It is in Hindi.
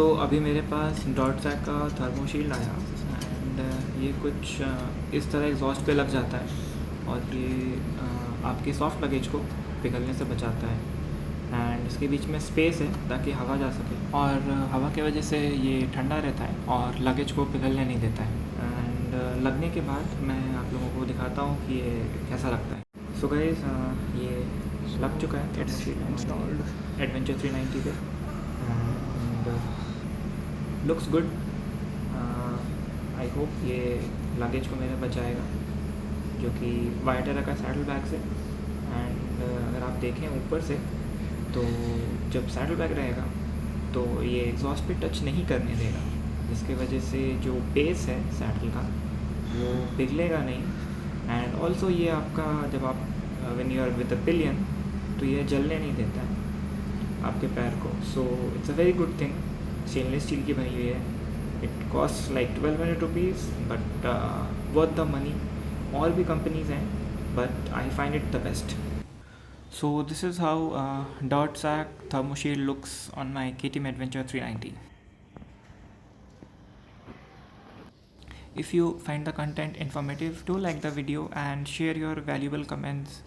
अभी मेरे पास डॉटसैक का थर्मोशील्ड आया एंड ये कुछ इस तरह एग्जॉस्ट पे लग जाता है और ये आपके सॉफ्ट लगेज को पिघलने से बचाता है एंड इसके बीच में स्पेस है ताकि हवा जा सके और हवा की वजह से ये ठंडा रहता है और लगेज को पिघलने नहीं देता है एंड लगने के बाद मैं आप लोगों को दिखाता हूँ कि ये कैसा लगता है। सो गाइस ये लग चुका है इंस्टॉल्ड एडवेंचर 390 पे and looks good. I hope ये लगेज को मेरा बचाएगा जो कि वाइडर रखा सैडल बैग से एंड अगर आप देखें ऊपर से तो जब सैडल बैग रहेगा तो ये एग्जॉस्ट पे टच नहीं करने देगा जिसकी वजह से जो बेस है सैडल का वो पिघलेगा नहीं एंड ऑल्सो ये आपका जब आप when you are with the pillion तो ये जलने नहीं देता है आपके पैर को। So it's a very good thing. Stainless steel की बनी हुई है। It cost like 1200 rupees but worth the money. और भी कंपनीज हैं but I find it the best. So this is how Dirtsack Thermoshield looks on my KTM Adventure 390. If you find the content informative, do like the video and share your valuable comments